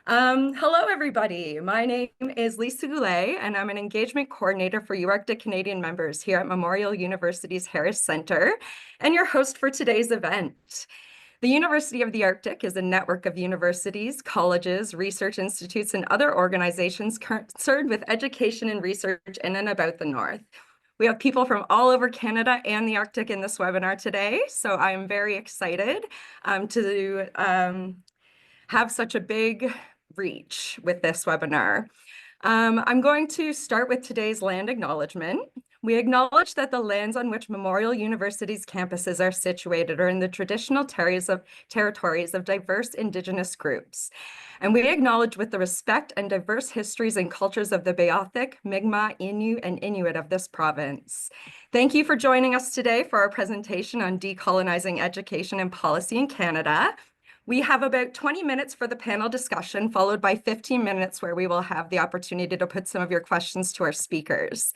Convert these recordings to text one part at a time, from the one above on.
Hello, everybody. My name is Lisa Goulet, and I'm an engagement coordinator for UArctic Canadian members here at Memorial University's Harris Centre, and your host for today's event. The University of the Arctic is a network of universities, colleges, research institutes, and other organizations concerned with education and research in and about the North. We have people from all over Canada and the Arctic in this webinar today, so I'm very excited to have such a big reach with this webinar. I'm going to start with today's land acknowledgement. We acknowledge that the lands on which Memorial University's campuses are situated are in the traditional territories of diverse Indigenous groups. And we acknowledge with the respect and diverse histories and cultures of the Beothuk, Mi'kmaq, Innu, and Inuit of this province. Thank you for joining us today for our presentation on decolonizing education and policy in Canada. We have about 20 minutes for the panel discussion, followed by 15 minutes where we will have the opportunity to put some of your questions to our speakers.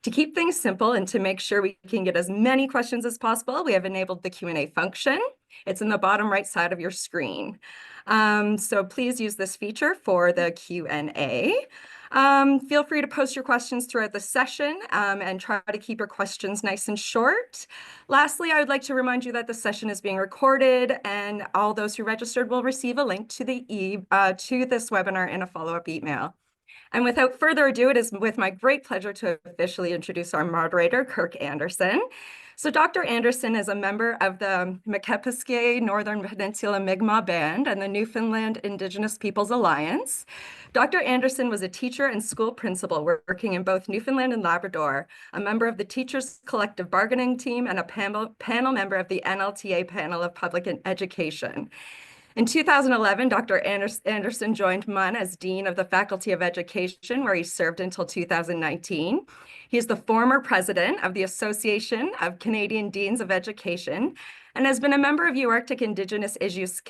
To keep things simple and to make sure we can get as many questions as possible, we have enabled the Q&A function. It's in the bottom right side of your screen. So please use this feature for the Q&A. Feel free to post your questions throughout the session and try to keep your questions nice and short. Lastly, I would like to remind you that the session is being recorded and all those who registered will receive a link to this webinar in a follow-up email. And without further ado, it is with my great pleasure to officially introduce our moderator, Kirk Anderson. So Dr. Anderson is a member of the Makapaskay Northern Peninsula Mi'kmaq Band and the Newfoundland Indigenous Peoples Alliance. Dr. Anderson was a teacher and school principal working in both Newfoundland and Labrador, a member of the Teachers Collective Bargaining Team, and a panel member of the NLTA Panel of Public Education. In 2011, Dr. Anderson joined MUN as Dean of the Faculty of Education, where he served until 2019. He is the former president of the Association of Canadian Deans of Education and has been a member of UArctic Indigenous Issues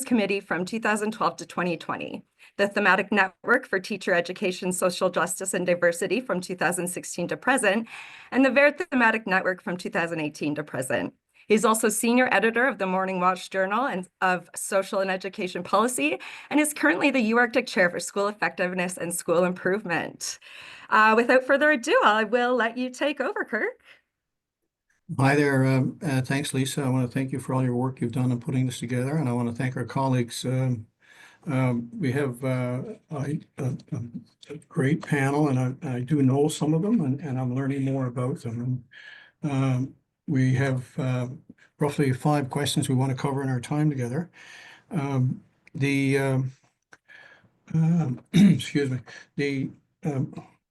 Committee from 2012 to 2020, the Thematic Network for Teacher Education, Social Justice, and Diversity from 2016 to present, and the VERT Thematic Network from 2018 to present. He's also senior editor of the Morning Watch Journal and of Social and Education Policy, and is currently the UArctic Chair for School Effectiveness and School Improvement. Without further ado, I will let you take over, Kirk. Hi there. Thanks, Lisa. I want to thank you for all your work you've done in putting this together, and I want to thank our colleagues. We have a great panel, and I do know some of them, and I'm learning more about them. And we have roughly 5 questions we want to cover in our time together. Excuse me.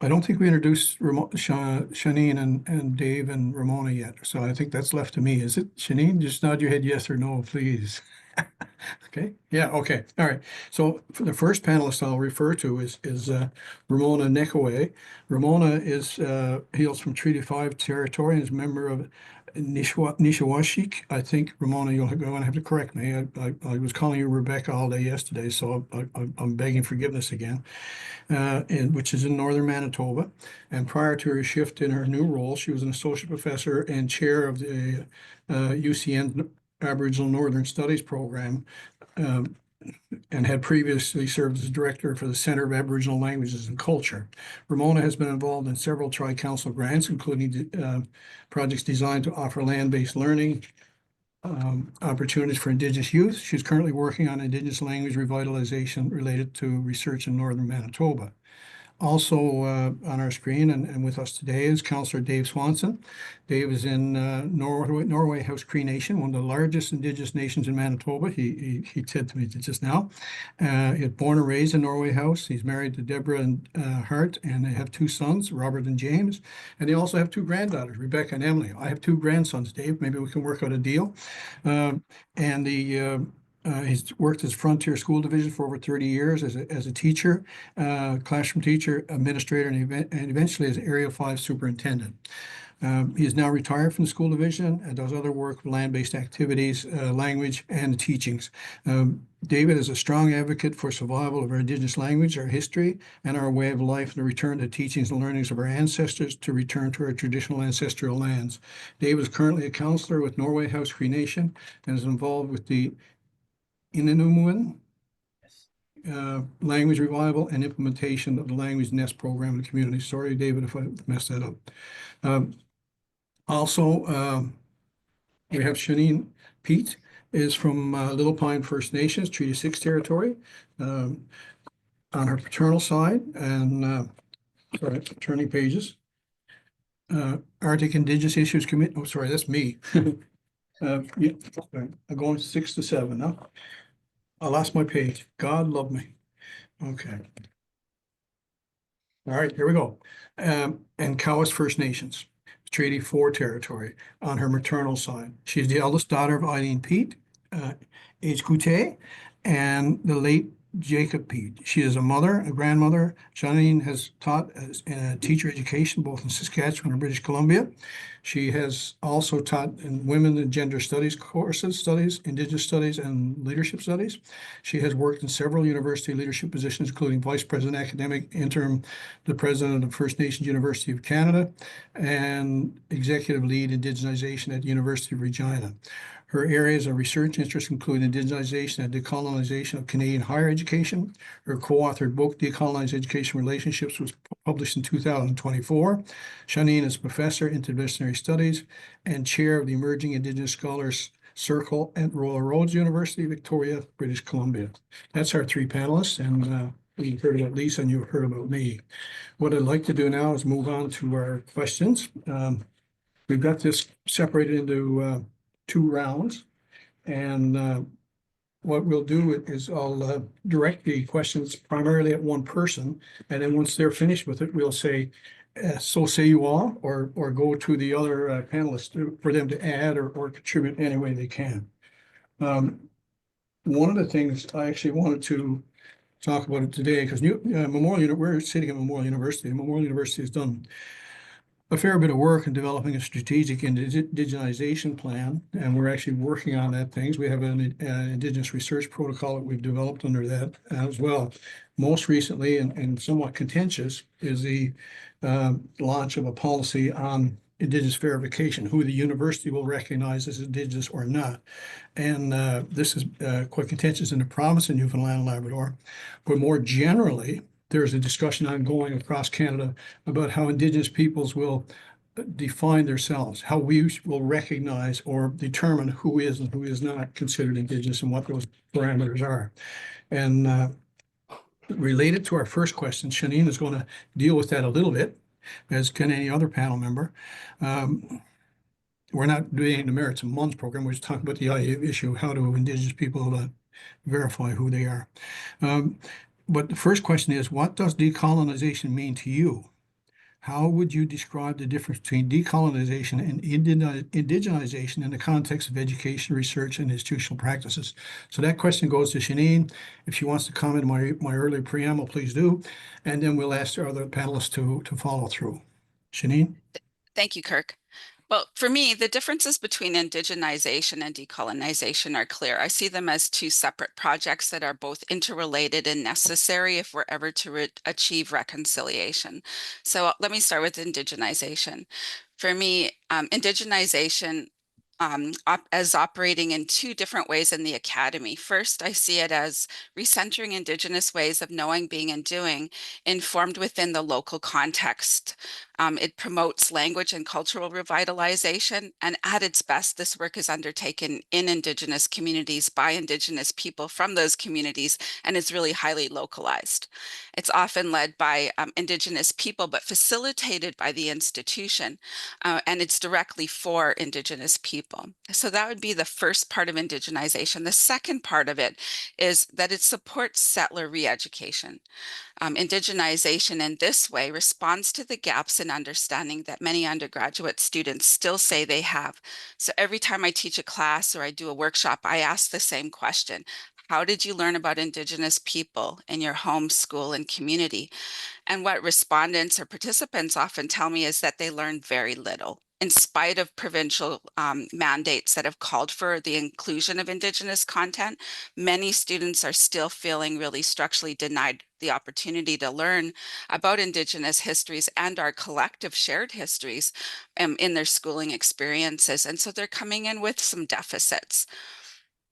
I don't think we introduced Shauneen and Dave and Ramona yet, so I think that's left to me. Is it, Shauneen? Just nod your head yes or no, please. Okay. Yeah. Okay. All right. So for the first panelist I'll refer to is Ramona Neckoway. Ramona hails from Treaty 5 territory and is a member of Nishawashik. I think, Ramona, you're going to have to correct me. I was calling you Rebecca all day yesterday, so I'm begging forgiveness again. Which is in northern Manitoba. And prior to her shift in her new role, she was an associate professor and chair of the UCN Aboriginal Northern Studies program, and had previously served as director for the Center of Aboriginal Languages and Culture. Ramona has been involved in several Tri-Council grants, including projects designed to offer land-based learning opportunities for Indigenous youth. She's currently working on Indigenous language revitalization related to research in northern Manitoba. Also on our screen and with us today is Councillor Dave Swanson. Dave is in Norway House Cree Nation, one of the largest Indigenous nations in Manitoba. He said to me just now. He's born and raised in Norway House. He's married to Deborah and Hart, and they have 2 sons, Robert and James. And they also have 2 granddaughters, Rebecca and Emily. I have 2 grandsons, Dave. Maybe we can work out a deal. He's worked as Frontier School Division for over 30 years as a teacher, classroom teacher, administrator, and eventually as Area 5 superintendent. He is now retired from the school division and does other work with land-based activities, language, and teachings. David is a strong advocate for survival of our Indigenous language, our history, and our way of life, and the return to teachings and learnings of our ancestors to return to our traditional ancestral lands. David is currently a councillor with Norway House Cree Nation and is involved with the Inunumun language revival and implementation of the language nest program in the community. Sorry, David, if I messed that up. Also, we have Shauneen Pete is from Little Pine First Nations, Treaty 6 territory, on her paternal side, and sorry, turning pages. Arctic Indigenous Issues Committee. Oh, sorry, that's me. Yeah, sorry. I'm going 6 to 7 now. I lost my page. God love me. Okay. All right, here we go. And Cowes First Nations, Treaty 4 territory on her maternal side. She's the eldest daughter of Eileen Pete, age Goutet, and the late Jacob Pete. She is a mother, a grandmother. Shauneen has taught as teacher education both in Saskatchewan and British Columbia. She has also taught in women and gender studies courses, Indigenous studies, and leadership studies. She has worked in several university leadership positions, including vice president academic, interim, the president of First Nations University of Canada, and executive lead indigenization at University of Regina. Her areas of research interest include indigenization and decolonization of Canadian higher education. Her co-authored book, Decolonized Education Relationships, was published in 2024. Shauneen is professor in interdisciplinary studies and chair of the Emerging Indigenous Scholars Circle at Royal Roads University, Victoria, British Columbia. That's our three panelists, and you've heard about Lisa and you've heard about me. What I'd like to do now is move on to our questions. We've got this separated into 2 rounds, and what we'll do is I'll direct the questions primarily at one person, and then once they're finished with it, we'll say, so say you all, or go to the other panelists for them to add or contribute any way they can. One of the things I actually wanted to talk about it today, because we're sitting at Memorial University. Memorial University has done a fair bit of work in developing a strategic indigenization plan, and we're actually working on that things. We have an Indigenous research protocol that we've developed under that as well. Most recently, and somewhat contentious, is the launch of a policy on Indigenous verification, who the university will recognize as Indigenous or not. And this is quite contentious in the province of Newfoundland and Labrador. But more generally, there's a discussion ongoing across Canada about how Indigenous peoples will define themselves, how we will recognize or determine who is and who is not considered Indigenous and what those parameters are. And related to our first question, Shauneen is going to deal with that a little bit, as can any other panel member. We're not doing the Merits of Months program. We're just talking about the issue of how do Indigenous people verify who they are. But the first question is, what does decolonization mean to you? How would you describe the difference between decolonization and indigenization in the context of education, research, and institutional practices? So that question goes to Shauneen. If she wants to comment on my earlier preamble, please do. And then we'll ask our other panelists to follow through. Shauneen? Thank you, Kirk. Well, for me, the differences between indigenization and decolonization are clear. I see them as 2 separate projects that are both interrelated and necessary if we're ever to achieve reconciliation. So let me start with indigenization. For me, indigenization as operating in 2 different ways in the academy. First, I see it as recentering Indigenous ways of knowing, being, and doing, informed within the local context. It promotes language and cultural revitalization, and at its best, this work is undertaken in Indigenous communities by Indigenous people from those communities, and is really highly localized. It's often led by Indigenous people, but facilitated by the institution, and it's directly for Indigenous people. So that would be the first part of indigenization. The second part of it is that it supports settler re-education. Indigenization in this way responds to the gaps in understanding that many undergraduate students still say they have. So every time I teach a class or I do a workshop, I ask the same question. How did you learn about Indigenous people in your home, school, and community? And what respondents or participants often tell me is that they learn very little. In spite of provincial mandates that have called for the inclusion of Indigenous content, many students are still feeling really structurally denied the opportunity to learn about Indigenous histories and our collective shared histories in their schooling experiences. And so they're coming in with some deficits.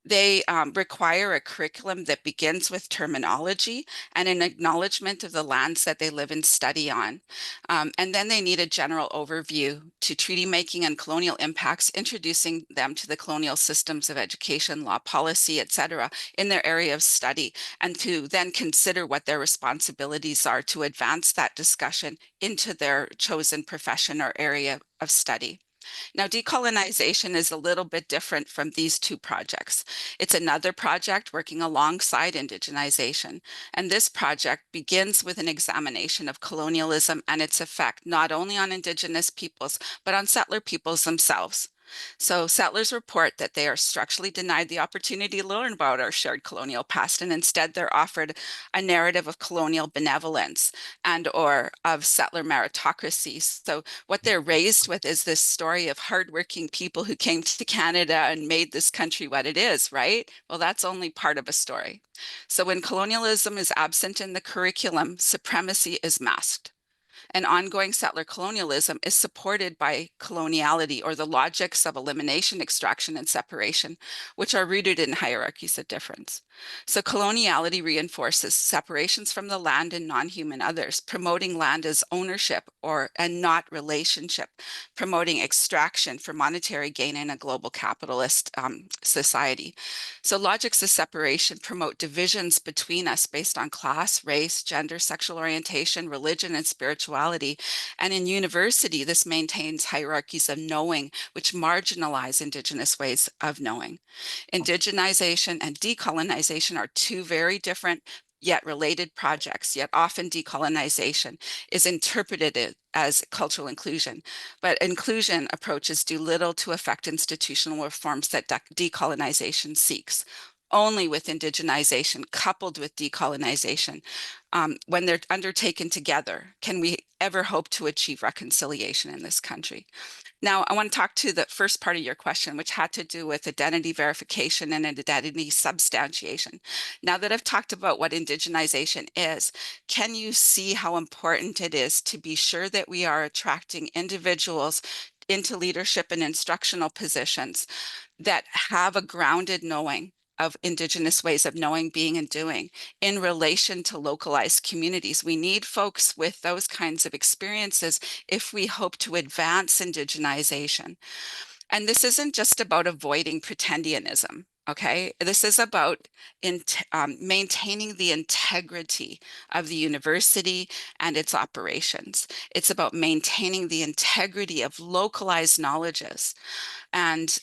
They require a curriculum that begins with terminology and an acknowledgement of the lands that they live and study on. And then they need a general overview to treaty making and colonial impacts, introducing them to the colonial systems of education, law, policy, etc., in their area of study, and to then consider what their responsibilities are to advance that discussion into their chosen profession or area of study. Now, decolonization is a little bit different from these two projects. It's another project working alongside indigenization. And this project begins with an examination of colonialism and its effect, not only on Indigenous peoples, but on settler peoples themselves. So settlers report that they are structurally denied the opportunity to learn about our shared colonial past, and instead they're offered a narrative of colonial benevolence and or of settler meritocracy. So what they're raised with is this story of hardworking people who came to Canada and made this country what it is, right? Well, that's only part of a story. So when colonialism is absent in the curriculum, supremacy is masked. And ongoing settler colonialism is supported by coloniality, or the logics of elimination, extraction, and separation, which are rooted in hierarchies of difference. So coloniality reinforces separations from the land and non-human others, promoting land as ownership and not relationship, promoting extraction for monetary gain in a global capitalist society. So logics of separation promote divisions between us based on class, race, gender, sexual orientation, religion, and spirituality. And in university, this maintains hierarchies of knowing, which marginalize Indigenous ways of knowing. Indigenization and decolonization are two very different yet related projects, yet often decolonization is interpreted as cultural inclusion. But inclusion approaches do little to affect institutional reforms that decolonization seeks. Only with indigenization coupled with decolonization, when they're undertaken together, can we ever hope to achieve reconciliation in this country. Now, I want to talk to the first part of your question, which had to do with identity verification and identity substantiation. Now that I've talked about what indigenization is, can you see how important it is to be sure that we are attracting individuals into leadership and instructional positions that have a grounded knowing of Indigenous ways of knowing, being, and doing in relation to localized communities? We need folks with those kinds of experiences if we hope to advance indigenization. And this isn't just about avoiding pretendianism, okay? This is about maintaining the integrity of the university and its operations. It's about maintaining the integrity of localized knowledges. And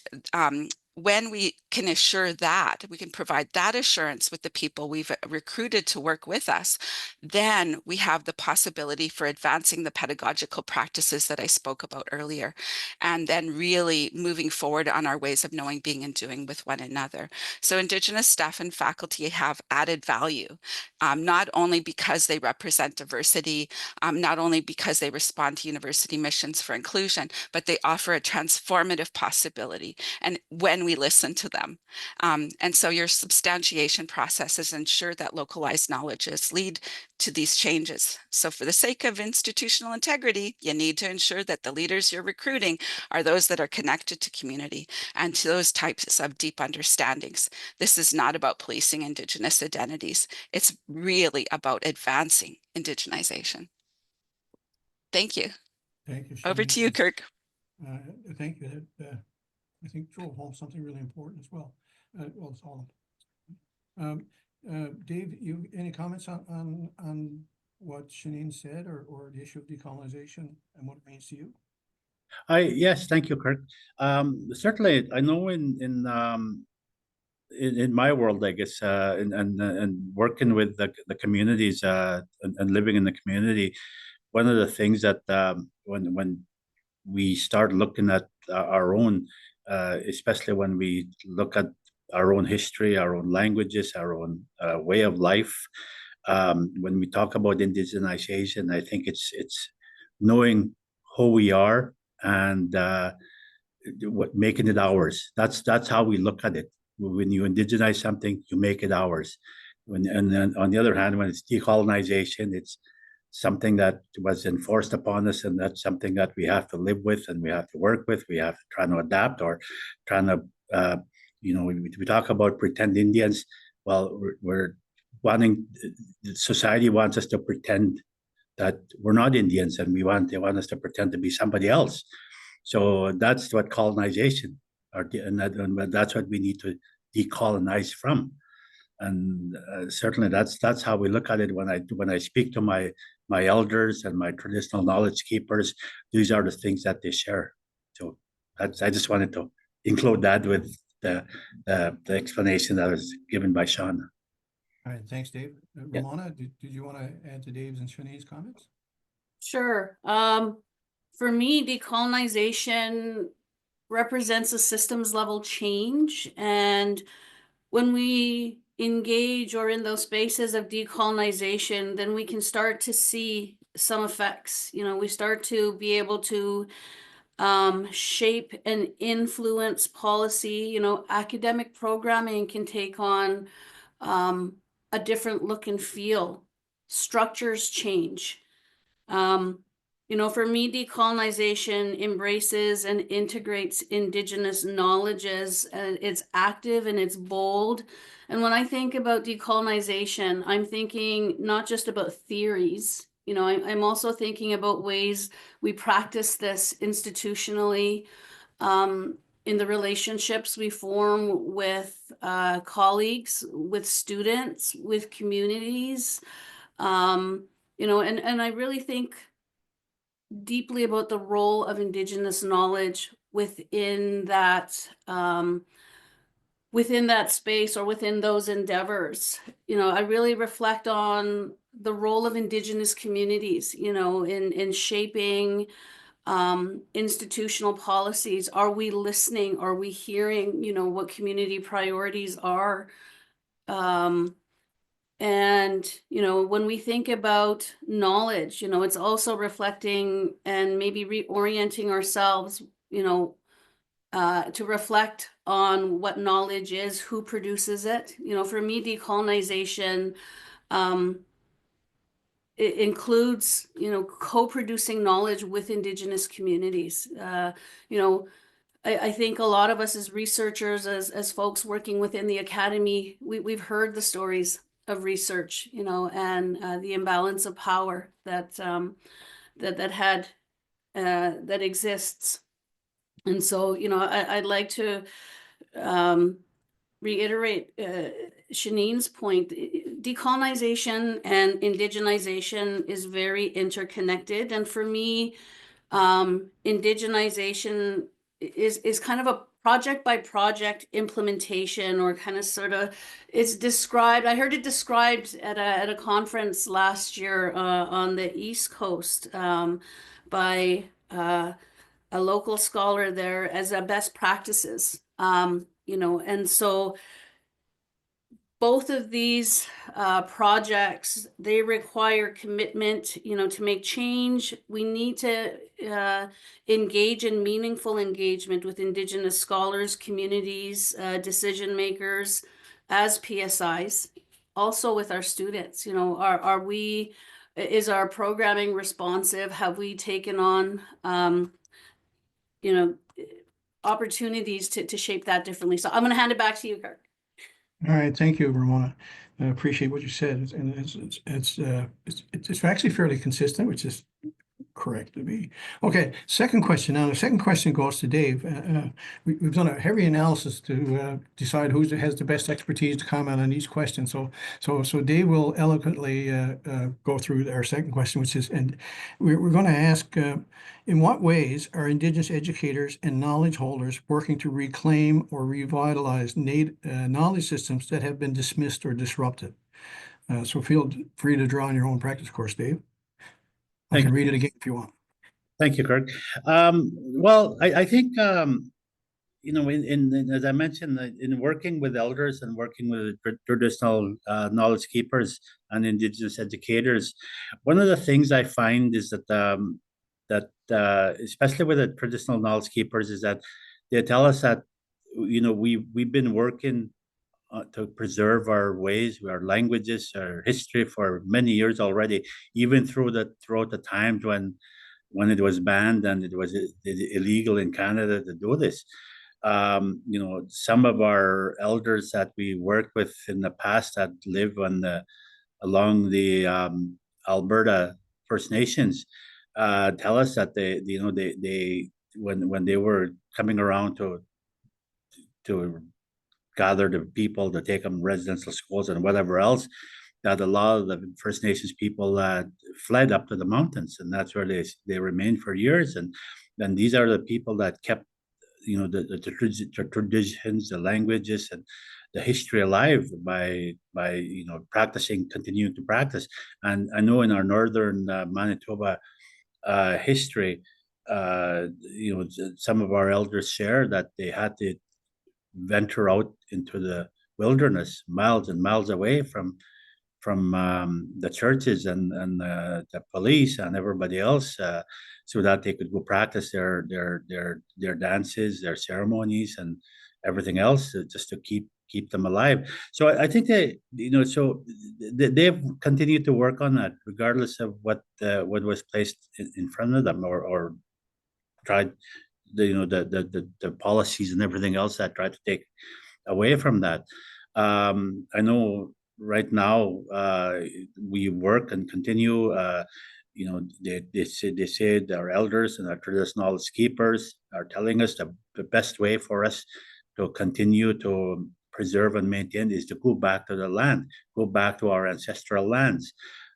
when we can assure that, we can provide that assurance with the people we've recruited to work with us, then we have the possibility for advancing the pedagogical practices that I spoke about earlier, and then really moving forward on our ways of knowing, being, and doing with one another. So Indigenous staff and faculty have added value, not only because they represent diversity, not only because they respond to university missions for inclusion, but they offer a transformative possibility, and when we listen to them. And so your substantiation processes ensure that localized knowledges lead to these changes. So for the sake of institutional integrity, you need to ensure that the leaders you're recruiting are those that are connected to community and to those types of deep understandings. This is not about policing Indigenous identities. It's really about advancing indigenization. Thank you. Thank you, Over Shauneen. to you, Kirk. Thank you. I think drove home something really important as well. Well, it's all. Dave, any comments on what Shauneen said, or the issue of decolonization and what it means to you? Yes, thank you, Kirk. Certainly, I know in my world, I guess, and working with the communities and living in the community, one of the things that when we start looking at our own, especially when we look at our own history, our own languages, our own way of life, when we talk about indigenization, I think it's knowing who we are and making it ours. That's how we look at it. When you indigenize something, you make it ours. And then on the other hand, when it's decolonization, it's something that was enforced upon us, and that's something that we have to live with and we have to work with. We have to try to adapt or trying to we talk about pretend Indians. Well, we're wanting, society wants us to pretend that we're not Indians, and they want us to pretend to be somebody else. So that's what colonization, and that's what we need to decolonize from. And certainly that's how we look at it when I speak to my elders and my traditional knowledge keepers. These are the things that they share. So I just wanted to include that with the explanation that was given by Sean. All right, thanks, Dave. Ramona, did you want to add to Dave's and Shauneen's comments? Sure. For me, decolonization represents a systems level change. And when we engage or in those spaces of decolonization, then we can start to see some effects. We start to be able to shape and influence policy. Academic programming can take on a different look and feel. Structures change. For me, decolonization embraces and integrates Indigenous knowledges, and it's active and it's bold. And when I think about decolonization, I'm thinking not just about theories. I'm also thinking about ways we practice this institutionally, in the relationships we form with colleagues, with students, with communities. And I really think deeply about the role of Indigenous knowledge within that space or within those endeavors. I really reflect on the role of Indigenous communities, in shaping institutional policies. Are we listening? Are we hearing, what community priorities are? And, when we think about knowledge, it's also reflecting and maybe reorienting ourselves, to reflect on what knowledge is, who produces it. For me, decolonization, it includes, co-producing knowledge with Indigenous communities. I think a lot of us as researchers, as folks working within the academy, we've heard the stories of research, and the imbalance of power that exists. And so, I'd like to reiterate Shauneen's point. Decolonization and indigenization is very interconnected. And for me, indigenization is kind of a project by project implementation, or kind of sort of, it's described, I heard it described at a conference last year on the East Coast by a local scholar there as a best practices. And so both of these projects, they require commitment, to make change. We need to engage in meaningful engagement with Indigenous scholars, communities, decision makers, as PSIs, also with our students. Is our programming responsive? Have we taken on, opportunities to shape that differently? So I'm going to hand it back to you, Kirk. All right, thank you, Ramona. I appreciate what you said, and it's actually fairly consistent, which is correct to me. Okay, second question. Now, the second question goes to Dave. We've done a heavy analysis to decide who has the best expertise to comment on each question. So Dave will eloquently go through our second question, which is, and we're going to ask, in what ways are Indigenous educators and knowledge holders working to reclaim or revitalize knowledge systems that have been dismissed or disrupted? So feel free to draw on your own practice course, Dave. I can read it again if you want. Thank you, Kirk. Well, I think, as I mentioned, in working with elders and working with traditional knowledge keepers and Indigenous educators, one of the things I find is that especially with the traditional knowledge keepers, is that they tell us that we've been working to preserve our ways, our languages, our history for many years already, even throughout the times when it was banned and it was illegal in Canada to do this. You know, some of our elders that we worked with in the past that live on along the Alberta First Nations tell us that they when they were coming around to gather the people to take them residential schools and whatever else, that a lot of the First Nations people fled up to the mountains, and that's where they remained for years. And then these are the people that kept, you know, the traditions, the languages, and the history alive by you know, continuing to practice. And I know in our northern Manitoba history, you know, some of our elders share that they had to venture out into the wilderness, miles and miles away from the churches and the police and everybody else, so that they could go practice their dances, their ceremonies, and everything else, just to keep them alive. So I think they, you know, so they've continued to work on that, regardless of what was placed in front of them, or tried the policies and everything else that tried to take away from that. I know right now we work and continue. You know, they say our elders and our traditional keepers are telling us the best way for us to continue to preserve and maintain is to go back to the land, go back to our ancestral lands.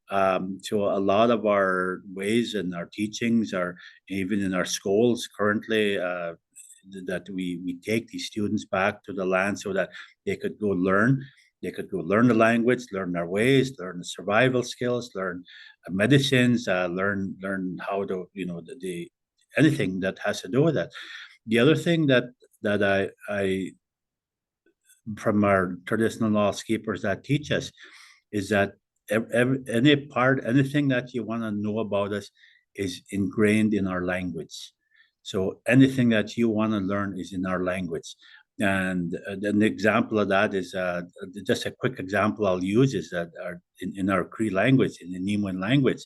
So a lot of our ways and our teachings are even in our schools currently, that we take these students back to the land so that they could go learn. They could go learn the language, learn our ways, learn the survival skills, learn medicines, learn how to, you know, the anything that has to do with that. The other thing that I from our traditional law keepers that teach us is that anything that you want to know about us is ingrained in our language. So anything that you want to learn is in our language. And an example of that is just a quick example I'll use is that in our Cree language, in the Newfoundland language,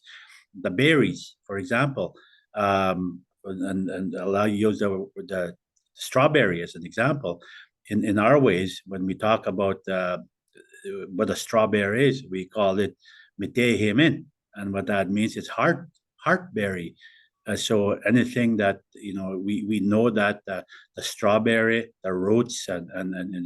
the berries, for example, and I'll use the strawberry as an example. In our ways, when we talk about what a strawberry is, we call it mitehemin, and what that means is heartberry. So anything that, you know, we know that the strawberry, the roots and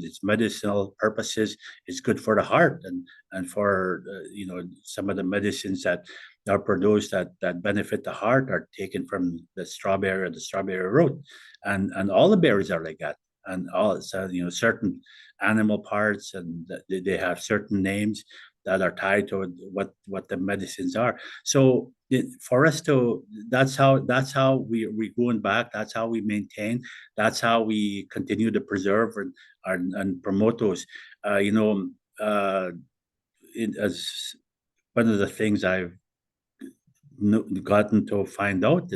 its medicinal purposes is good for the heart, and for you know, some of the medicines that are produced that benefit the heart are taken from the strawberry or the strawberry root, and all the berries are like that, and all, so, you know, certain animal parts, and they have certain names that are tied to what the medicines are. So for us to, that's how we're going back. That's how we maintain. That's how we continue to preserve and promote those. You know, as one of the things I've gotten to find out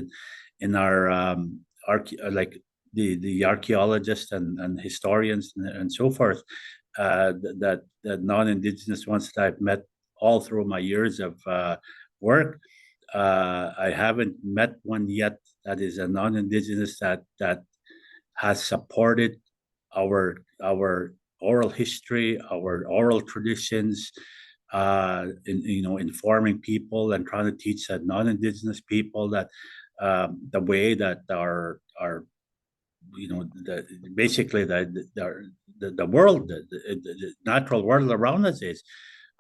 in our like the archaeologists and historians and so forth, that non-Indigenous ones that I've met all through my years of work, I haven't met one yet that is a non-Indigenous that has supported our oral history, our oral traditions, you know, informing people and trying to teach that non-Indigenous people that the way that our you know, basically the world, the natural world around us is,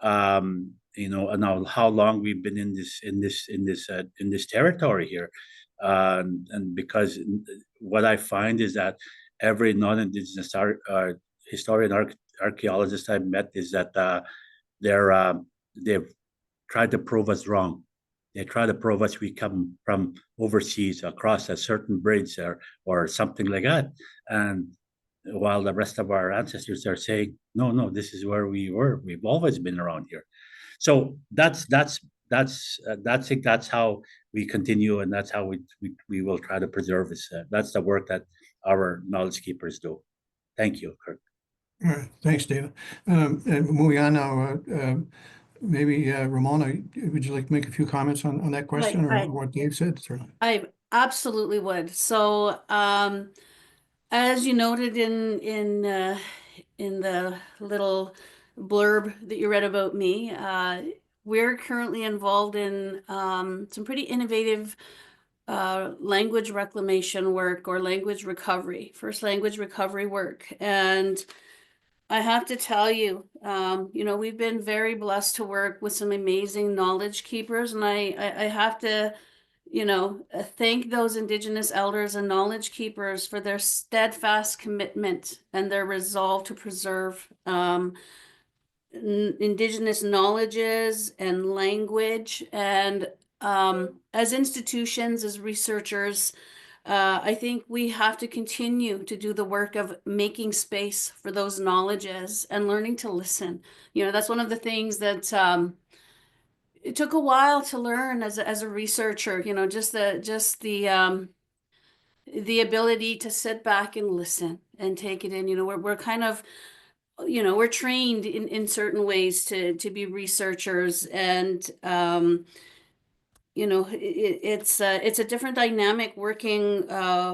you know, and how long we've been in this territory here, and because what I find is that every non-Indigenous historian archaeologist I've met is that they've tried to prove us wrong. They try to prove us we come from overseas across a certain bridge or something like that. And while the rest of our ancestors are saying, no, this is where we were. We've always been around here. So that's how we continue, and that's how we will try to preserve this. That's the work that our knowledge keepers do. Thank you, Kirk. All right, thanks, David. And moving on now, maybe Ramona, would you like to make a few comments on that question or what Dave said? Certainly. I absolutely would. So As you noted in the little blurb that you read about me, we're currently involved in some pretty innovative language reclamation work or language recovery, first language recovery work. And I have to tell you, you know, we've been very blessed to work with some amazing knowledge keepers, and I have to, you know, thank those Indigenous elders and knowledge keepers for their steadfast commitment and their resolve to preserve Indigenous knowledges and language. And as institutions, as researchers, I think we have to continue to do the work of making space for those knowledges and learning to listen. You know, that's one of the things that it took a while to learn as a researcher. You know, just the ability to sit back and listen and take it in. You know, we're kind of, you know, we're trained in certain ways to be researchers, and you know, it's a different dynamic working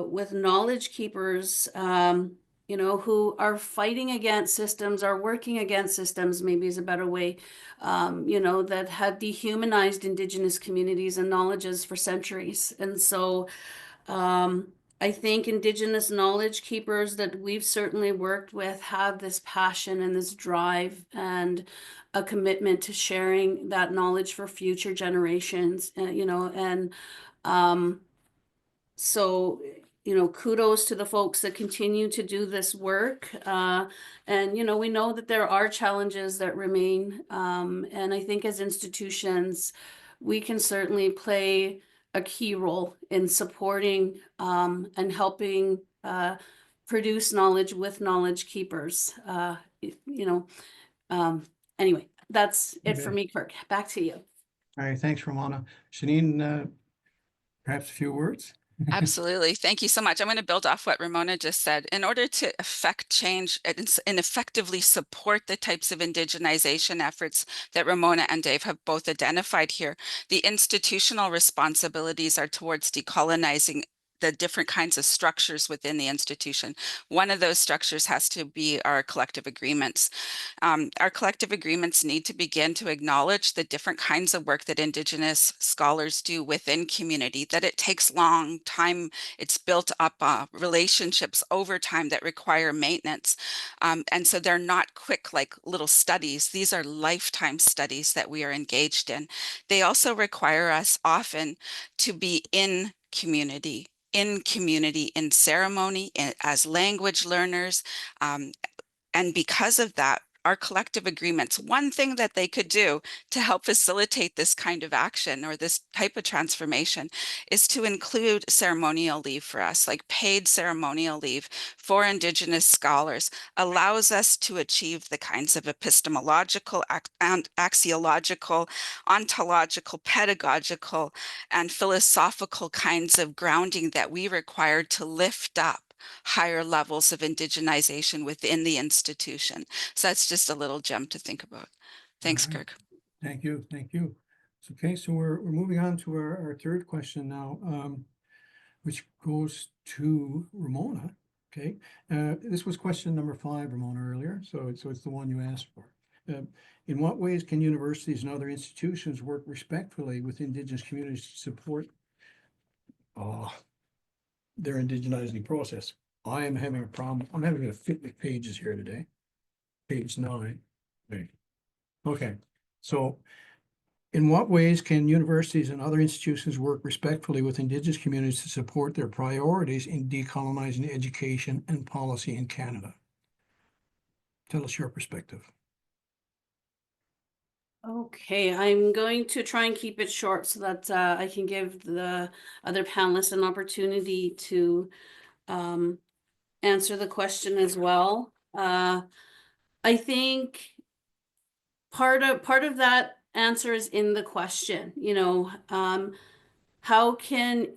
with knowledge keepers, you know, who are fighting against systems, are working against systems, maybe is a better way, you know, that have dehumanized Indigenous communities and knowledges for centuries. And so I think Indigenous knowledge keepers that we've certainly worked with have this passion and this drive and a commitment to sharing that knowledge for future generations, you know, and so, you know, kudos to the folks that continue to do this work. And, you know, we know that there are challenges that remain. And I think as institutions, we can certainly play a key role in supporting and helping produce knowledge with knowledge keepers. You know, anyway, that's it for me, Kirk. Back to you. All right, thanks, Ramona. Shauneen, perhaps a few words? Absolutely. Thank you so much. I'm going to build off what Ramona just said. In order to affect change and effectively support the types of indigenization efforts that Ramona and Dave have both identified here, the institutional responsibilities are towards decolonizing the different kinds of structures within the institution. One of those structures has to be our collective agreements. Our collective agreements need to begin to acknowledge the different kinds of work that Indigenous scholars do within community, that it takes long time. It's built up relationships over time that require maintenance. And so they're not quick like little studies. These are lifetime studies that we are engaged in. They also require us often to be in community, in ceremony, as language learners. And because of that, our collective agreements, one thing that they could do to help facilitate this kind of action or this type of transformation is to include ceremonial leave for us, like paid ceremonial leave for Indigenous scholars, allows us to achieve the kinds of epistemological, axiological, ontological, pedagogical, and philosophical kinds of grounding that we require to lift up higher levels of indigenization within the institution. So that's just a little gem to think about. Thanks, All right. Kirk. Thank you, thank you. Okay, so we're moving on to our third question now, which goes to Ramona. Okay, this was question number 5, Ramona, earlier, so it's the one you asked for. In what ways can universities and other institutions work respectfully with Indigenous communities to support their indigenizing process? I am having a problem. I'm having a fit with pages here today. Page 9. Okay, so in what ways can universities and other institutions work respectfully with Indigenous communities to support their priorities in decolonizing education and policy in Canada? Tell us your perspective. Okay, I'm going to try and keep it short so that I can give the other panelists an opportunity to answer the question as well. I think part of that answer is in the question. You know, how can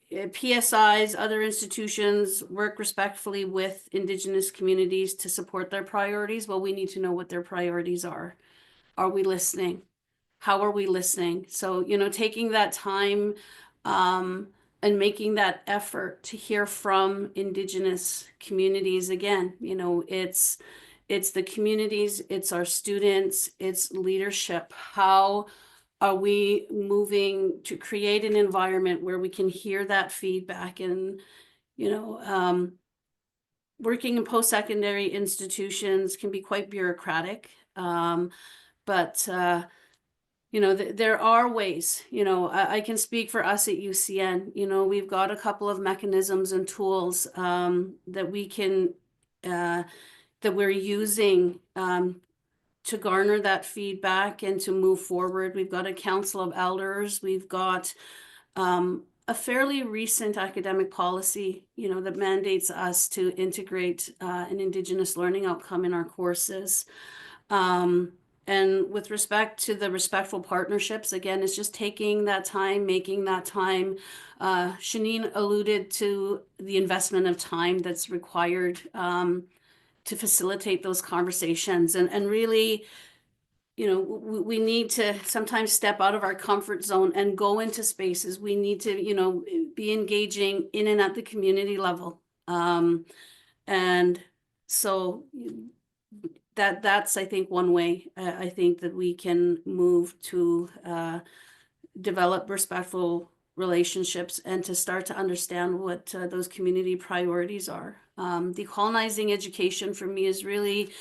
PSIs, other institutions work respectfully with Indigenous communities to support their priorities? Well, we need to know what their priorities are. Are we listening? How are we listening? So, you know, taking that time and making that effort to hear from Indigenous communities again. You know, it's the communities, it's our students, it's leadership. How are we moving to create an environment where we can hear that feedback? And, you know, working in post-secondary institutions can be quite bureaucratic, but you know, there are ways. You know, I can speak for us at UCN. You know, we've got a couple of mechanisms and tools that we can that we're using to garner that feedback and to move forward. We've got a council of elders. We've got a fairly recent academic policy, you know, that mandates us to integrate an Indigenous learning outcome in our courses. And with respect to the respectful partnerships, again, it's just taking that time, making that time. Shauneen alluded to the investment of time that's required to facilitate those conversations, and really, you know, we need to sometimes step out of our comfort zone and go into spaces. We need to, you know, be engaging in and at the community level. And so that's, I think, one way I think that we can move to develop respectful relationships and to start to understand what those community priorities are. Decolonizing education for me is really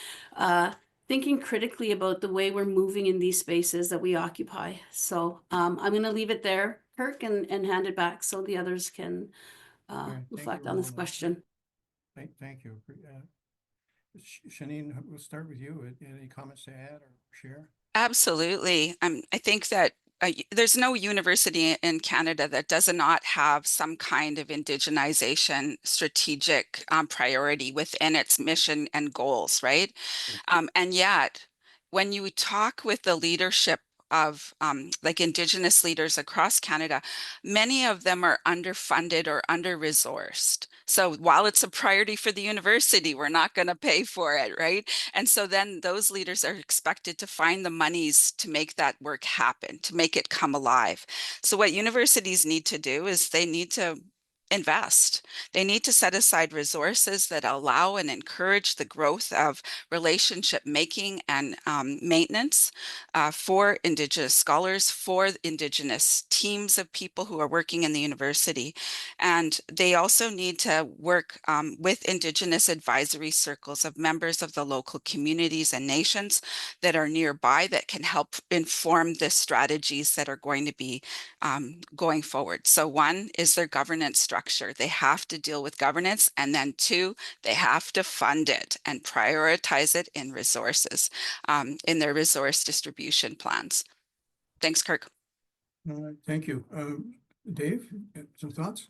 thinking critically about the way we're moving in these spaces that we occupy. So I'm going to leave it there, Kirk, and hand it back so the others can reflect on this question. Thank you. Shauneen, we'll start with you. Any comments to add or share? Absolutely. I think that there's no university in Canada that does not have some kind of indigenization strategic priority within its mission and goals, right? And yet, when you talk with the leadership of like Indigenous leaders across Canada, many of them are underfunded or under-resourced. So while it's a priority for the university, we're not going to pay for it, right? And so then those leaders are expected to find the monies to make that work happen, to make it come alive. So what universities need to do is they need to invest. They need to set aside resources that allow and encourage the growth of relationship making and maintenance for Indigenous scholars, for Indigenous teams of people who are working in the university. And they also need to work with Indigenous advisory circles of members of the local communities and nations that are nearby that can help inform the strategies that are going to be going forward. So one is their governance structure. They have to deal with governance, and then two, they have to fund it and prioritize it in resources, in their resource distribution plans. Thanks, Kirk. Thank you. Dave, some thoughts?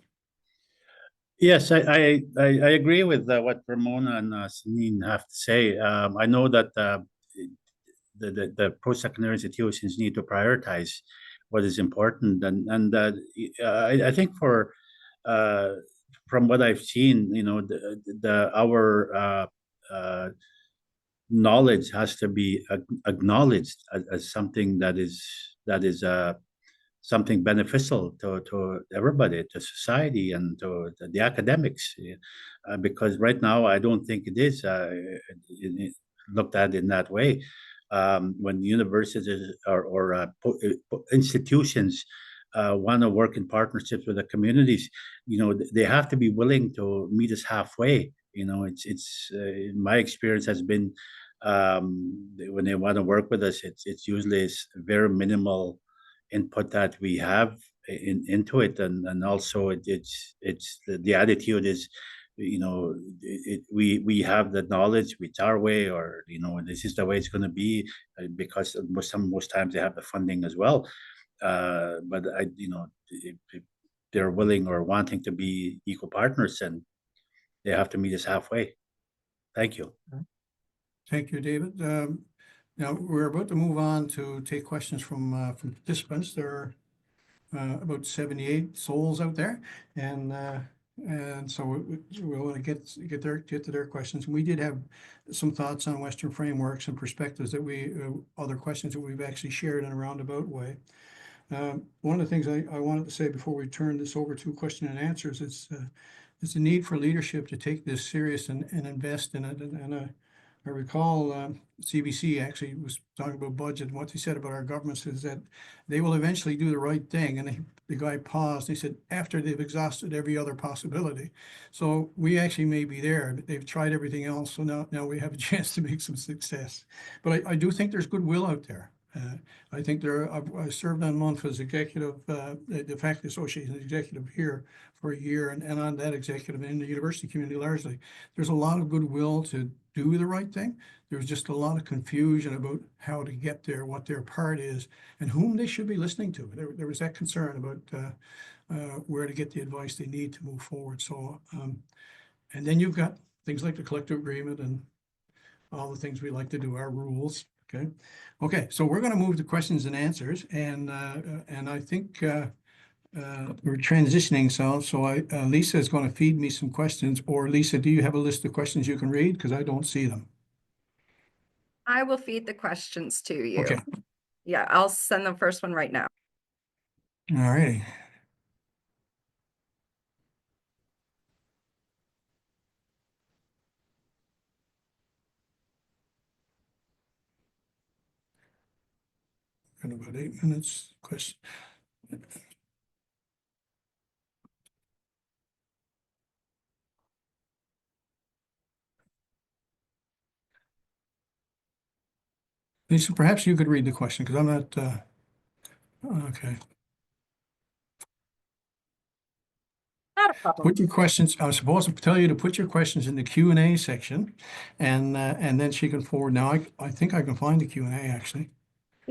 Yes, I agree with what Ramona and Shauneen have to say. I know that the post-secondary institutions need to prioritize what is important, and I think for from what I've seen, you know, our knowledge has to be acknowledged as something that is something beneficial to everybody, to society, and to the academics. Because right now, I don't think it is looked at in that way. When universities or institutions want to work in partnerships with the communities, you know, they have to be willing to meet us halfway. You know, it's my experience has been when they want to work with us, it's usually very minimal input that we have into it, and also it's the attitude is, you know, we have the knowledge, it's our way, or you know, this is the way it's going to be, because most times they have the funding as well. But you know, if they're willing or wanting to be equal partners, and they have to meet us halfway. Thank you. Thank you, David. Now we're about to move on to take questions from participants. There are about 78 souls out there, and so we want to get to their questions. We did have some thoughts on Western frameworks and perspectives that other questions that we've actually shared in a roundabout way. One of the things I wanted to say before we turn this over to question and answers, it's a need for leadership to take this serious and invest in it. And I recall CBC actually was talking about budget, and what they said about our governments is that they will eventually do the right thing. And the guy paused, and he said, after they've exhausted every other possibility. So we actually may be there. They've tried everything else, so now we have a chance to make some success. But I do think there's goodwill out there. I think I served on month as executive, the Faculty Association executive here for a year, and on that executive in the university community largely. There's a lot of goodwill to do the right thing. There's just a lot of confusion about how to get there, what their part is, and whom they should be listening to. There was that concern about where to get the advice they need to move forward. So, and then you've got things like the collective agreement and all the things we like to do, our rules. Okay, so we're going to move to questions and answers, and I think we're transitioning so Lisa is going to feed me some questions. Or Lisa, do you have a list of questions you can read? Because I don't see them. I will feed the questions to you. Okay. Yeah, I'll send the first one right now. All righty. In about 8 minutes. Question. Lisa, perhaps you could read the question because I'm not. Okay. Not a problem. Put your questions. I was supposed to tell you to put your questions in the Q&A section, and then she can forward. Now I think I can find the Q&A actually.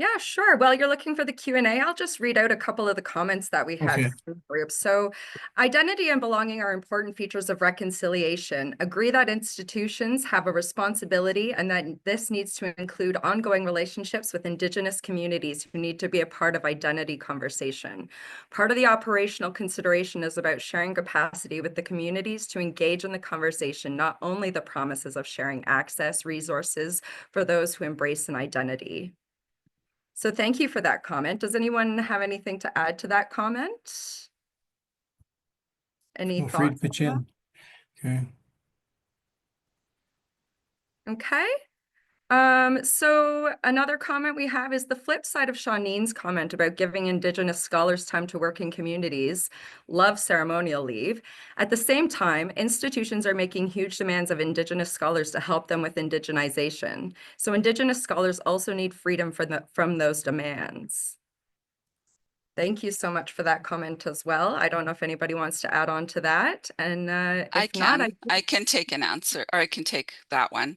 Yeah, sure. While you're looking for the Q&A, I'll just read out a couple of the comments that we had Okay. from the group. So, identity and belonging are important features of reconciliation. Agree that institutions have a responsibility and that this needs to include ongoing relationships with Indigenous communities who need to be a part of identity conversation. Part of the operational consideration is about sharing capacity with the communities to engage in the conversation, not only the promises of sharing access, resources for those who embrace an identity. So thank you for that comment. Does anyone have anything to add to that comment? Any Feel free to thoughts pitch on in. Okay. that? Okay. So another comment we have is the flip side of Shauneen's comment about giving Indigenous scholars time to work in communities. Love ceremonial leave. At the same time, institutions are making huge demands of Indigenous scholars to help them with indigenization. So Indigenous scholars also need freedom from those demands. Thank you so much for that comment as well. I don't know if anybody wants to add on to that. And if not, I can take an answer, or I can take that one.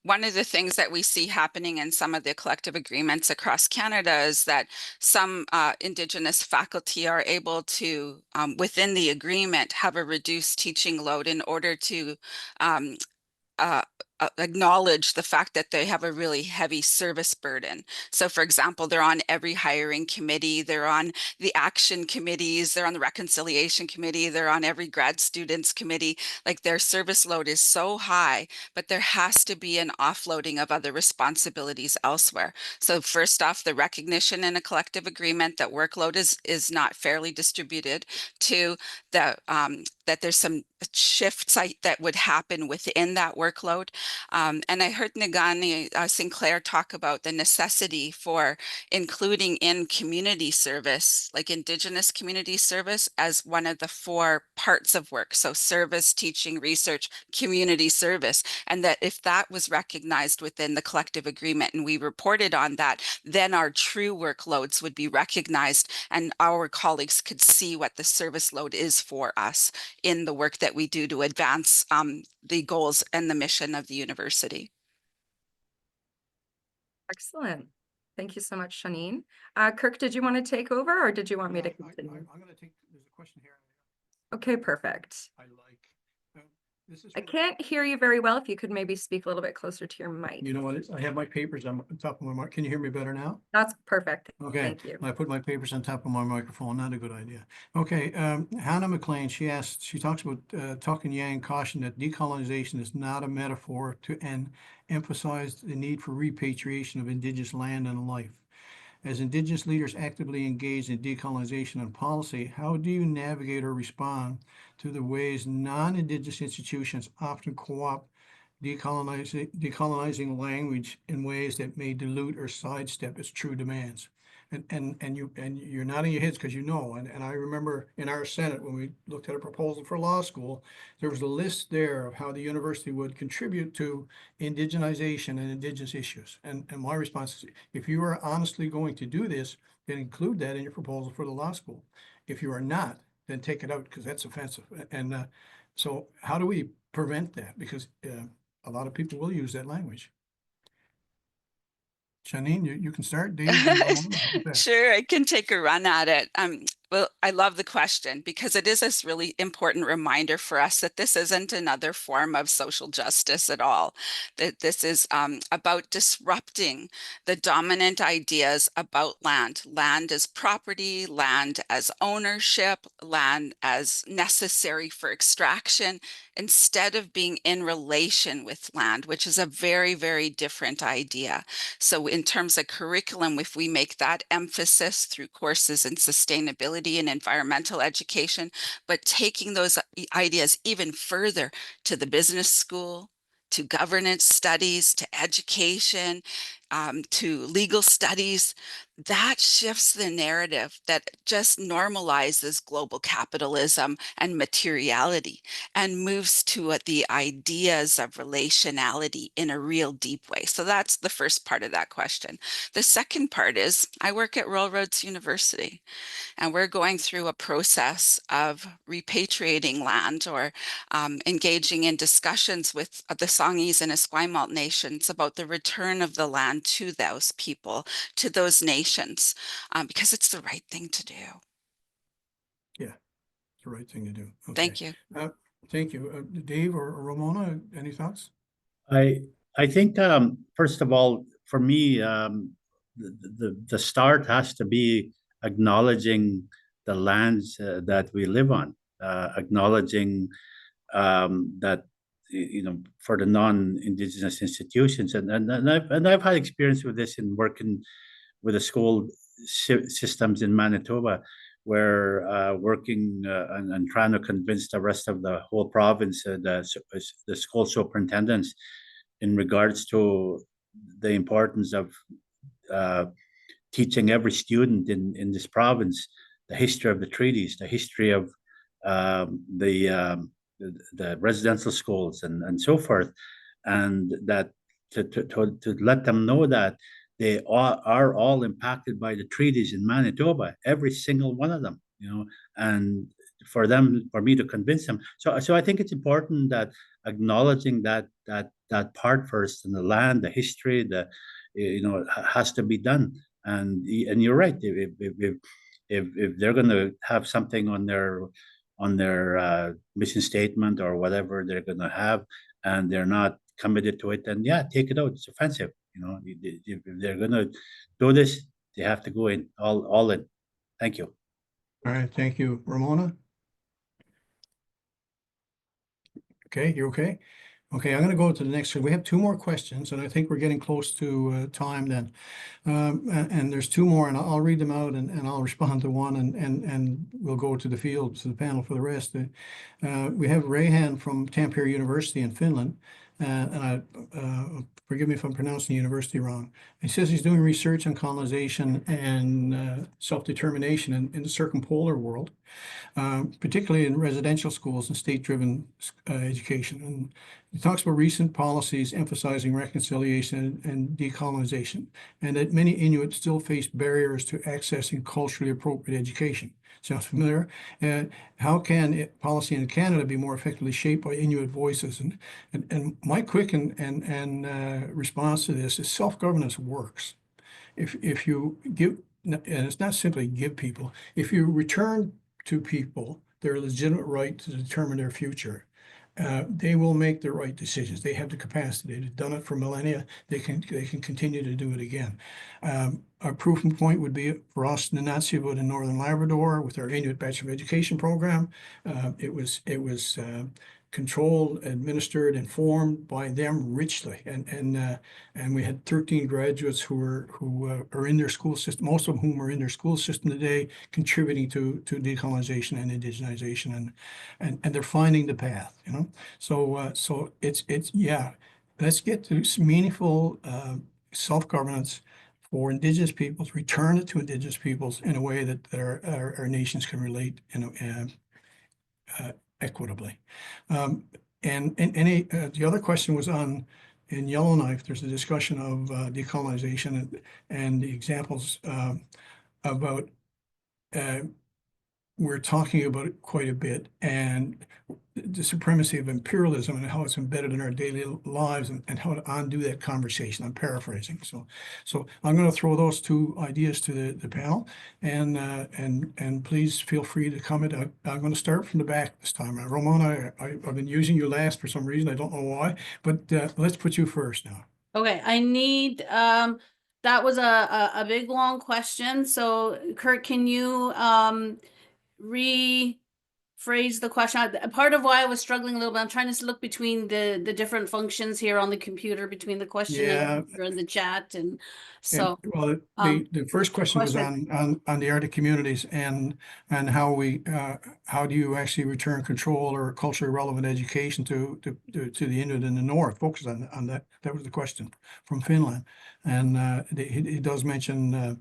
One of the things that we see happening in some of the collective agreements across Canada is that some Indigenous faculty are able to, within the agreement, have a reduced teaching load in order to acknowledge the fact that they have a really heavy service burden. So for example, they're on every hiring committee, they're on the action committees, they're on the reconciliation committee, they're on every grad students committee. Like their service load is so high, but there has to be an offloading of other responsibilities elsewhere. So first off, the recognition in a collective agreement that workload is not fairly distributed. Two, that there's some shifts that would happen within that workload. And I heard Nagani Sinclair talk about the necessity for including in community service, like Indigenous community service, as one of the 4 parts of work. So service, teaching, research, community service. And that if that was recognized within the collective agreement and we reported on that, then our true workloads would be recognized and our colleagues could see what the service load is for us in the work that we do to advance the goals and the mission of the university. excellent. Thank you so much, Shauneen. Kirk, did you want to take over or did you want me to continue? I'm going to take, there's a question here. Okay, perfect. I like. This is I can't hear you very well. If you could maybe speak a little bit closer to your mic. You know what? I have my papers on top of my mic. Can you hear me better now? That's perfect. Okay. Thank you. I put my papers on top of my microphone. Not a good idea. Okay. Hannah McLean, she talks about talking Yang caution that decolonization is not a metaphor to emphasize the need for repatriation of Indigenous land and life. As Indigenous leaders actively engaged in decolonization and policy, how do you navigate or respond to the ways non-Indigenous institutions often co-opt decolonizing language in ways that may dilute or sidestep its true demands? And you're nodding your heads because you know. And I remember in our Senate when we looked at a proposal for law school, there was a list there of how the university would contribute to indigenization and Indigenous issues. And my response is, if you are honestly going to do this, then include that in your proposal for the law school. If you are not, then take it out because that's offensive. And so how do we prevent that? Because a lot of people will use that language. Shauneen, you can start. Dave, and Ramona, how about that? Sure, I can take a run at it. Well, I love the question because it is this really important reminder for us that this isn't another form of social justice at all. That this is about disrupting the dominant ideas about land. Land as property, land as ownership, land as necessary for extraction, instead of being in relation with land, which is a very, very different idea. So in terms of curriculum, if we make that emphasis through courses in sustainability and environmental education, but taking those ideas even further to the business school, to governance studies, to education, to legal studies, that shifts the narrative that just normalizes global capitalism and materiality and moves to the ideas of relationality in a real deep way. So that's the first part of that question. The second part is I work at Royal Roads University, and we're going through a process of repatriating land or engaging in discussions with the Songhees and Esquimalt nations about the return of the land to those people, to those nations, because it's the right thing to do. Yeah, it's the right thing to do. Okay. Thank you. Thank you. Dave or Ramona, any thoughts? I think first of all, for me, the start has to be acknowledging the lands that we live on, acknowledging that for the non-Indigenous institutions, and I've had experience with this in working with the school systems in Manitoba, where working and trying to convince the rest of the whole province, the school superintendents, in regards to the importance of teaching every student in this province the history of the treaties, the history of the residential schools and so forth, and that to let them know that they are all impacted by the treaties in Manitoba, every single one of them, and for me to convince them. So I think it's important that acknowledging that part first, and the land, the history, has to be done. And you're right. If they're going to have something on their mission statement or whatever they're going to have, and they're not committed to it, then yeah, take it out. It's offensive. If they're going to do this, they have to go in all in. Thank you. All right, thank you, Ramona. Okay, you're okay? Okay, I'm going to go to the next one. We have two more questions, and I think we're getting close to time then. And there's two more, and I'll read them out, and I'll respond to one, and we'll go to the field, to the panel for the rest. We have Rehan from Tampere University in Finland, and forgive me if I'm pronouncing the university wrong. He says he's doing research on colonization and self-determination in the circumpolar world, particularly in residential schools and state-driven education. And he talks about recent policies emphasizing reconciliation and decolonization, and that many Inuit still face barriers to accessing culturally appropriate education. Sounds familiar? How can policy in Canada be more effectively shaped by Inuit voices? And my quick and response to this is self-governance works. If you give, and it's not simply give people, if you return to people their legitimate right to determine their future, they will make the right decisions. They have the capacity. They've done it for millennia. They can continue to do it again. A proof point would be for us, Nunatsiavut in Northern Labrador, with our Inuit Bachelor of Education program. It was controlled, administered, informed by them richly. And we had 13 graduates who are in their school system, most of whom are in their school system today, contributing to decolonization and indigenization, and they're finding the path, you know. So it's yeah, let's get to meaningful self-governance for Indigenous peoples, return it to Indigenous peoples in a way that our nations can relate equitably. And any the other question was on in Yellowknife. There's a discussion of decolonization and the examples about we're talking about it quite a bit, and the supremacy of imperialism and how it's embedded in our daily lives, and how to undo that conversation. I'm paraphrasing. So I'm going to throw those two ideas to the panel, and please feel free to comment. I'm going to start from the back this time. Ramona, I've been using you last for some reason. I don't know why, but let's put you first now. Okay, I need that was a big long question. So Kirk, can you rephrase the question? Part of why I was struggling a little bit, I'm trying to look between the different functions here on the computer, between the question and the chat, and so well, the first question was on the Arctic communities and how how do you actually return control or culturally relevant education to the Inuit in the north? Focus on that. That was the question from Finland, and he does mention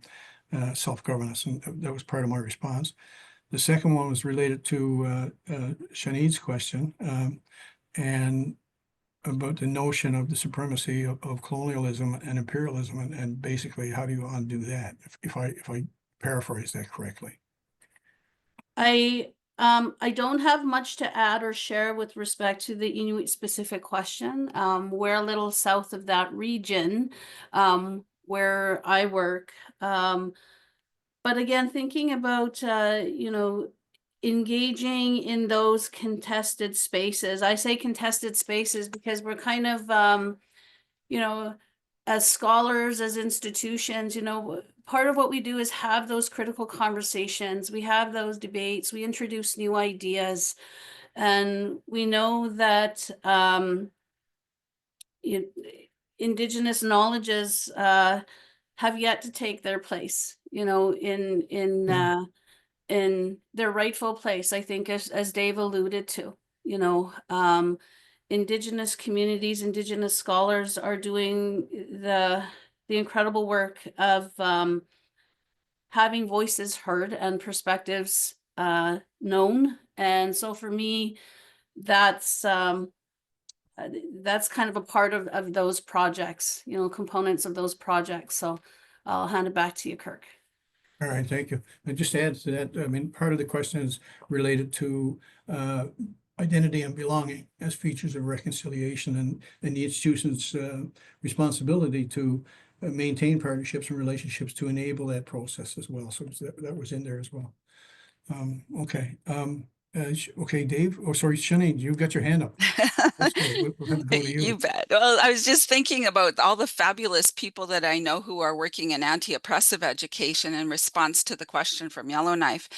self-governance, and that was part of my response. The second one was related to Shauneen's question, and about the notion of the supremacy of colonialism and imperialism, and basically how do you undo that, if I paraphrase that correctly. I don't have much to add or share with respect to the Inuit specific question. We're a little south of that region where I work. But again, thinking about, engaging in those contested spaces. I say contested spaces because we're kind of, as scholars, as institutions, part of what we do is have those critical conversations. We have those debates. We introduce new ideas. And we know that Indigenous knowledges have yet to take their place, in their rightful place. I think, as Dave alluded to, Indigenous communities, Indigenous scholars are doing the incredible work of having voices heard and perspectives known. And so for me, that's kind of a part of those projects, components of those projects. So I'll hand it back to you, Kirk. All right, thank you. And just to add to that, I mean, part of the question is related to identity and belonging as features of reconciliation, and the institution's responsibility to maintain partnerships and relationships to enable that process as well. So that was in there as well. Okay. Okay, Dave. Oh, sorry, Shauneen, you've got your hand up. We'll have to go to you. You bet. Well, I was just thinking about all the fabulous people that I know who are working in anti-oppressive education in response to the question from Yellowknife.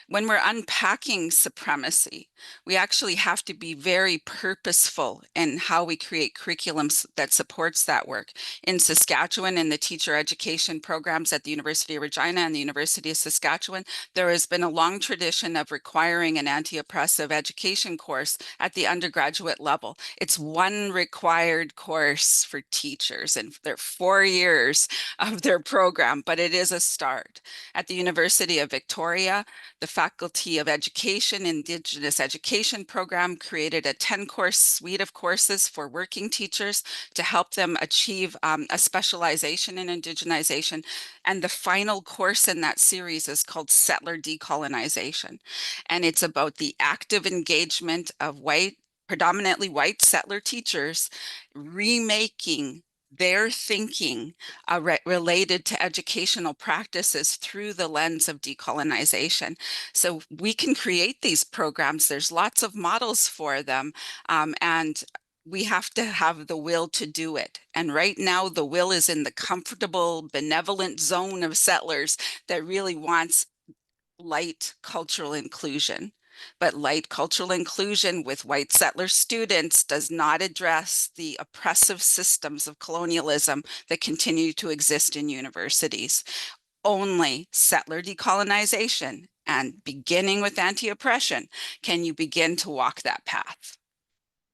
When we're unpacking supremacy, we actually have to be very purposeful in how we create curriculums that supports that work. In Saskatchewan, in the teacher education programs at the University of Regina and the University of Saskatchewan, there has been a long tradition of requiring an anti-oppressive education course at the undergraduate level. It's one required course for teachers, and they're 4 years of their program, but it is a start. At the University of Victoria, the Faculty of Education Indigenous Education program created a 10-course suite of courses for working teachers to help them achieve a specialization in indigenization. And the final course in that series is called Settler Decolonization. And it's about the active engagement of predominantly white settler teachers remaking their thinking related to educational practices through the lens of decolonization. So we can create these programs. There's lots of models for them, and we have to have the will to do it. And right now, the will is in the comfortable, benevolent zone of settlers that really wants light cultural inclusion. but light cultural inclusion with white settler students does not address the oppressive systems of colonialism that continue to exist in universities. Only settler decolonization and beginning with anti-oppression can you begin to walk that path.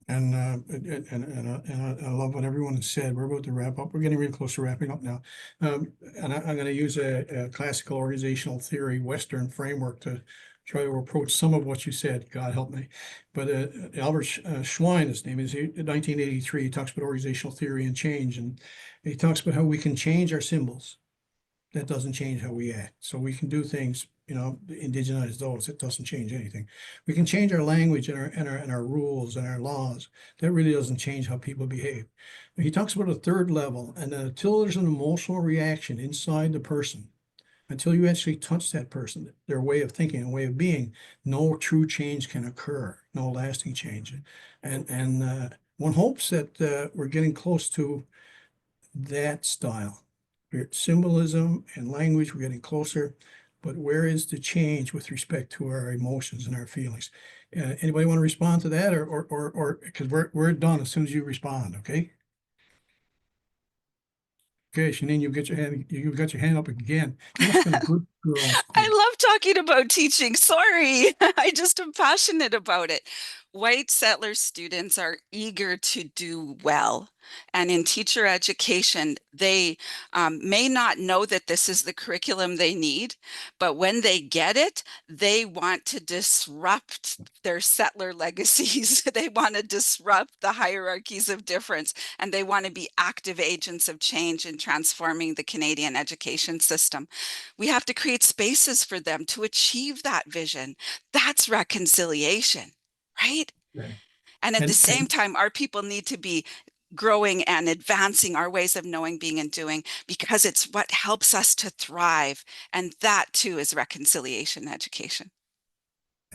And I love what everyone has said. We're about to wrap up. We're getting really close to wrapping up now. And I'm going to use a classical organizational theory, Western framework to try to approach some of what you said. God help me. But Albert Schwein, his name is, in 1983, he talks about organizational theory and change. And he talks about how we can change our symbols. That doesn't change how we act. So we can do things, indigenize those. It doesn't change anything. We can change our language and our rules and our laws. That really doesn't change how people behave. He talks about a third level, and until there's an emotional reaction inside the person, until you actually touch that person, their way of thinking and way of being, no true change can occur, no lasting change. And one hopes that we're getting close to that style. Symbolism and language, we're getting closer, but where is the change with respect to our emotions and our feelings? Anybody want to respond to that, or because we're done as soon as you respond, okay? Okay, Shauneen, you've got your hand up again. You must have been a good girl. I love talking about teaching. Sorry, I just am passionate about it. White settler students are eager to do well. And in teacher education, they may not know that this is the curriculum they need, but when they get it, they want to disrupt their settler legacies. They want to disrupt the hierarchies of difference, and they want to be active agents of change in transforming the Canadian education system. We have to create spaces for them to achieve that vision. That's reconciliation, right? Yeah. And at the same time, our people need to be growing and advancing our ways of knowing, being, and doing, because it's what helps us to thrive. And that too is reconciliation education.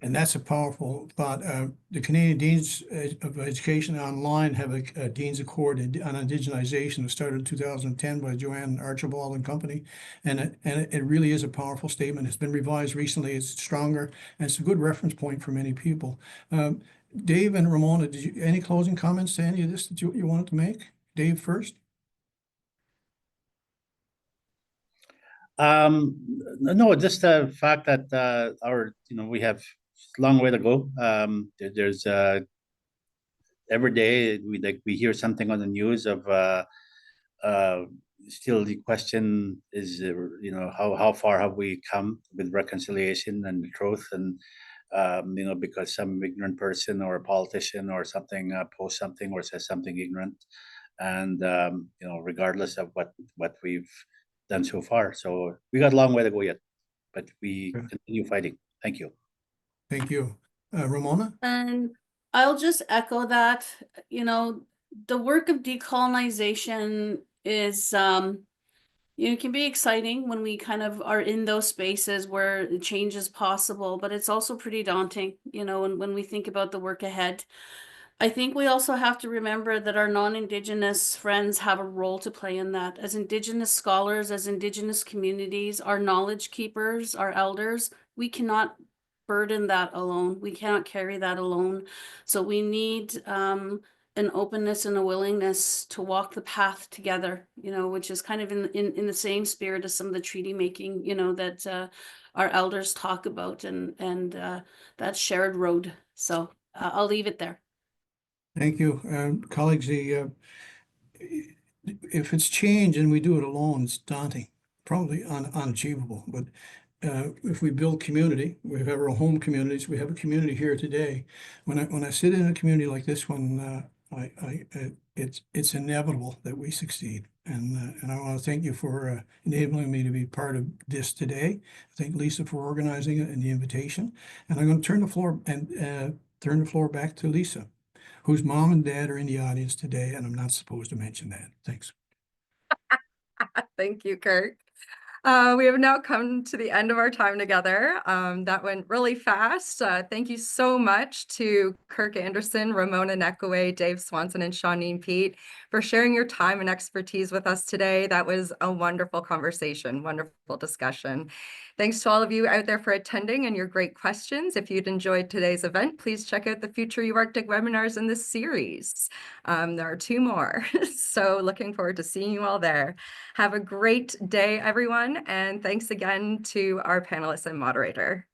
And that's a powerful thought. The Canadian Deans of Education online have a Dean's Accord on Indigenization that started in 2010 by Joanne Archibald and company. And it really is a powerful statement. It's been revised recently. It's stronger, and it's a good reference point for many people. Dave and Ramona, any closing comments to any of this that you wanted to make? Dave first. No, just the fact that we have a long way to go. There's every day we hear something on the news of still the question is how far have we come with reconciliation and truth, and because some ignorant person or a politician or something posts something or says something ignorant, and regardless of what we've done so far. So we got a long way to go yet, but we continue fighting. Thank you. Thank you. Ramona? And I'll just echo that, the work of decolonization is, it can be exciting when we kind of are in those spaces where change is possible, but it's also pretty daunting, when we think about the work ahead. I think we also have to remember that our non-Indigenous friends have a role to play in that. As Indigenous scholars, as Indigenous communities, our knowledge keepers, our elders, we cannot burden that alone. We cannot carry that alone. So we need an openness and a willingness to walk the path together, which is kind of in the same spirit as some of the treaty making, that our elders talk about, and that shared road. So I'll leave it there. Thank you. Colleagues, if it's change and we do it alone, it's daunting, probably unachievable. But if we build community, we have our home communities, we have a community here today. When I sit in a community like this one, it's inevitable that we succeed. And I want to thank you for enabling me to be part of this today. Thank Lisa for organizing it and the invitation. And I'm going to turn the floor back to Lisa, whose mom and dad are in the audience today, and I'm not supposed to mention that. Thanks. Thank you, Kirk. We have now come to the end of our time together. That went really fast. Thank you so much to Kirk Anderson, Ramona Neckoway, Dave Swanson, and Shauneen Pete for sharing your time and expertise with us today. That was a wonderful conversation, wonderful discussion. Thanks to all of you out there for attending and your great questions. If you'd enjoyed today's event, please check out the future UArctic webinars in this series. There are 2 more, so looking forward to seeing you all there. Have a great day, everyone, and thanks again to our panelists and moderator.